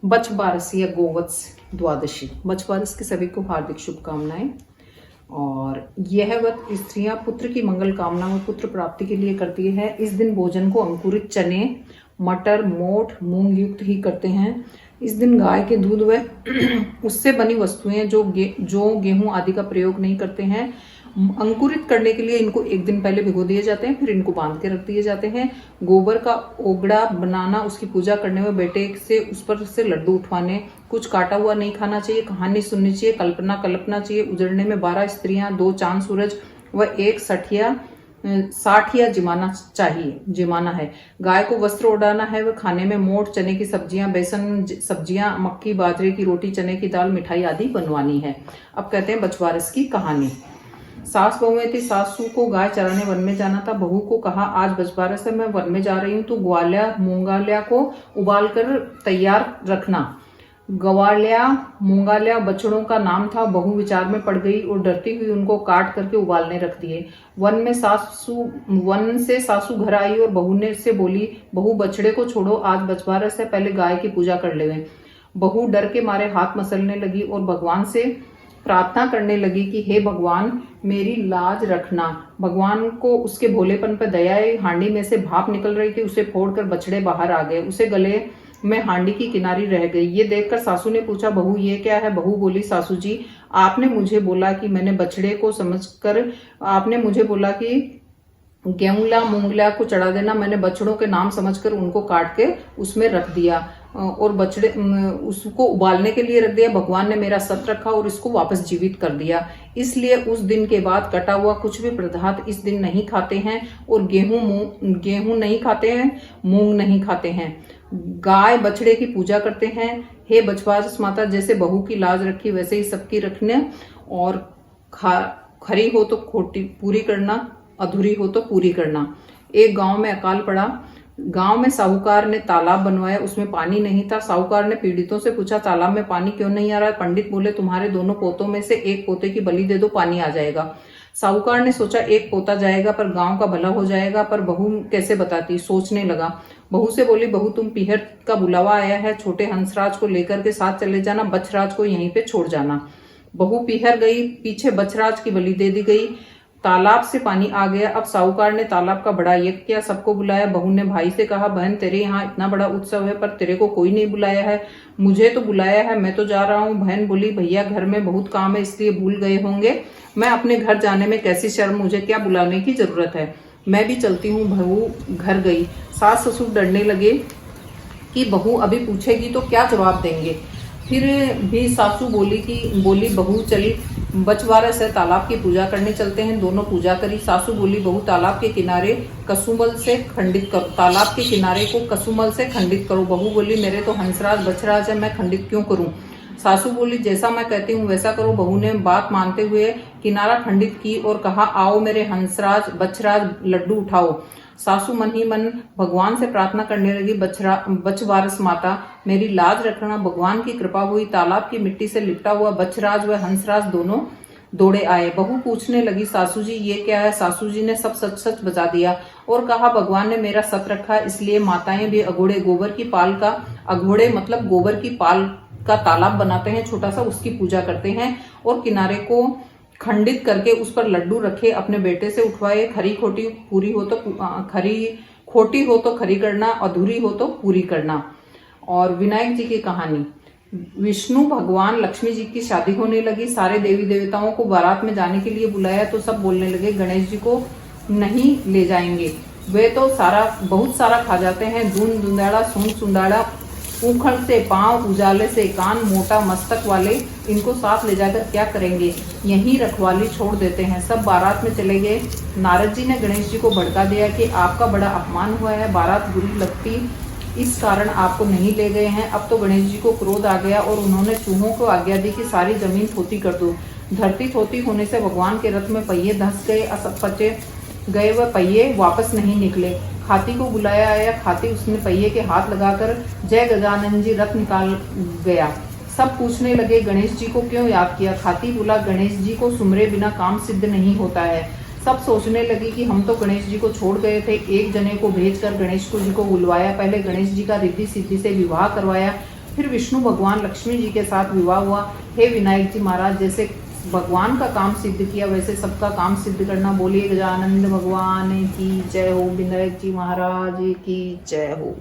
बछबारस या गोवत्स द्वादशी। बछबारस की सभी को हार्दिक शुभकामनाएं। और यह व्रत स्त्रियां पुत्र की मंगल कामना में पुत्र प्राप्ति के लिए करती है। इस दिन भोजन को अंकुरित चने, मटर, मोठ, मूंग युक्त ही करते हैं। इस दिन गाय के दूध व उससे बनी वस्तुएं जो गेहूं आदि का प्रयोग नहीं करते हैं। अंकुरित करने के लिए इनको एक दिन पहले भिगो दिए जाते हैं, फिर इनको बांध के रख दिए जाते हैं। गोबर का ओगड़ा बनाना, उसकी पूजा करने में बेटे से उस पर से लड्डू उठवाने, कुछ काटा हुआ नहीं खाना चाहिए, कहानी सुननी चाहिए, कल्पना चाहिए। उजड़ने में 12 स्त्रियां, 2 चांद सूरज व 1 साठिया जिमाना है। गाय को वस्त्र ओढ़ाना है। वह खाने में मोठ, चने की सब्जियां, बेसन सब्जियां, मक्की, बाजरे की रोटी, चने की दाल, मिठाई आदि बनवानी है। अब कहते हैं बछवारस की कहानी। सास बहुएं थी। सासू को गाय चराने वन में जाना था। बहू को कहा, आज बछवारस है, मैं वन में जा रही हूँ, तो ग्वालिया मूंगालिया को उबाल कर तैयार रखना। गवालिया मूंगालिया बछड़ों का नाम था। बहू विचार में पड़ गई और डरती हुई उनको काट करके उबालने रख दिए। वन से सासू घर आई और बहू से बोली, बहू बछड़े को छोड़ो, आज बछवारस है, पहले गाय की पूजा कर लेवें। बहू डर के मारे हाथ मसलने लगी और भगवान से प्रार्थना करने लगी कि हे भगवान, मेरी लाज रखना। भगवान को उसके भोलेपन पर दया आई। हांडी में से भाप निकल रही थी, उसे फोड़कर बछड़े बाहर आ गए। उसे गले में हांडी की किनारी रह गई। ये देखकर सासू ने पूछा, बहू ये क्या है? बहू बोली, सासू जी, आपने मुझे बोला कि मैंने बछड़े को समझकर, आपने मुझे बोला कि गेहूंला मूंगला को चढ़ा देना। मैंने बछड़ों के नाम समझकर उनको काट के उसमें रख दिया और बछड़े उसको उबालने के लिए रख दिया। भगवान ने मेरा सत रखा और इसको वापस जीवित कर दिया। इसलिए उस दिन के बाद कटा हुआ कुछ भी पदार्थ इस दिन नहीं खाते हैं और गेहूं नहीं खाते हैं, मूंग नहीं खाते हैं। गाय बछड़े की पूजा करते हैं। हे बछवारस माता, जैसे बहू की लाज रखी वैसे ही सबकी रखने, और खरी हो तो खोटी पूरी करना, अधूरी हो तो पूरी करना। एक गांव में अकाल पड़ा। गांव में साहूकार ने तालाब बनवाया, उसमें पानी नहीं था। साहूकार ने पीड़ितों से पूछा, तालाब में पानी क्यों नहीं आ रहा है? पंडित बोले, तुम्हारे दोनों पोतों में से एक पोते की बलि दे दो, पानी आ जाएगा। साहूकार ने सोचा, एक पोता जाएगा पर गांव का भला हो जाएगा, पर बहू कैसे बताती? सोचने लगा। बहू से बोली, बहू तुम पीहर का बुलावा आया है, छोटे हंसराज को लेकर के साथ चले जाना, बछराज को यहीं पे छोड़ जाना। बहू पीहर गई, पीछे बछराज की बलि दे दी गई। तालाब से पानी आ गया। अब साहूकार ने तालाब का बड़ा यज्ञ किया, सबको बुलाया। बहू ने भाई से कहा, बहन तेरे यहाँ इतना बड़ा उत्सव है पर तेरे को कोई नहीं बुलाया है, मुझे तो बुलाया है, मैं तो जा रहा हूँ। बहन बोली, भैया घर में बहुत काम है इसलिए भूल गए होंगे, मैं अपने घर जाने में कैसी शर्म, मुझे क्या बुलाने की जरूरत है, मैं भी चलती हूँ। बहू घर गई। सास ससुर डरने लगे कि बहू अभी पूछेगी तो क्या जवाब देंगे। फिर भी सासू बोली बहू चली, बछवारस है, तालाब की पूजा करने चलते हैं। दोनों पूजा करी। सासू बोली, बहू तालाब के किनारे कसुमल से खंडित करो, तालाब के किनारे को कसुमल से खंडित करो। बहू बोली, मेरे तो हंसराज बछराज है, मैं खंडित क्यों करूं? सासू बोली, जैसा मैं कहती हूँ वैसा करो। बहू ने बात मानते हुए किनारा खंडित की और कहा, आओ मेरे हंसराज बछराज, लड्डू उठाओ। सासू मन ही मन भगवान से प्रार्थना करने लगी, बछवारस माता, मेरी लाज रखना। भगवान की कृपा हुई। तालाब की मिट्टी से लिपटा हुआ बछराज व हंसराज दोनों दौड़े आए। बहू पूछने लगी, सासू जी ये क्या है? सासू जी ने सब सच सच बता दिया और कहा, भगवान ने मेरा सत रखा, इसलिए माताएं भी अघोड़े गोबर की पाल का, अघोड़े मतलब गोबर की पाल का तालाब बनाते हैं छोटा सा, उसकी पूजा करते हैं और किनारे को खंडित करके उस पर लड्डू रखे, अपने बेटे से उठवाए। खरी खोटी पूरी हो तो खोटी हो तो खरी करना, अधूरी हो तो पूरी करना। और विनायक जी की कहानी। विष्णु भगवान लक्ष्मी जी की शादी होने लगी। सारे देवी देवताओं को बारात में जाने के लिए बुलाया तो सब बोलने लगे, गणेश जी को नहीं ले जाएंगे, वे तो बहुत सारा खा जाते हैं। धुन धुंधाड़ा, सूंड सुंडाड़ा, उखड़ से पांव, उजाले से कान, मोटा मस्तक वाले, इनको साथ ले जाकर क्या करेंगे, यहीं रखवाली छोड़ देते हैं। सब बारात में चले गए। नारद जी ने गणेश जी को भड़का दिया कि आपका बड़ा अपमान हुआ है, बारात बुरी लगती, इस कारण आपको नहीं ले गए हैं। अब तो गणेश जी को क्रोध आ गया और उन्होंने चूहों को आज्ञा दी कि सारी जमीन थोती कर दो। धरती थोती होने से भगवान के रथ में पहिए धंस गए, असपचे गए, वह पहिए वापस नहीं निकले। हाथी को बुलाया आया। हाथी उसने पहिए के हाथ लगाकर जय गजानन जी रथ निकाल गया। सब पूछने लगे, गणेश जी को क्यों याद किया? हाथी बोला, गणेश जी को सुमरे बिना काम सिद्ध नहीं होता है। सब सोचने लगे कि हम तो गणेश जी को छोड़ गए थे, एक जने को भेजकर गणेश जी को बुलवाया, पहले गणेश जी का रिद्धि सिद्धि से विवाह करवाया, फिर विष्णु भगवान लक्ष्मी जी के साथ विवाह हुआ। हे विनायक जी महाराज, जैसे भगवान का काम सिद्ध किया वैसे सबका काम सिद्ध करना। बोलिए गजानंद भगवान की जय हो, विनायक जी महाराज की जय हो।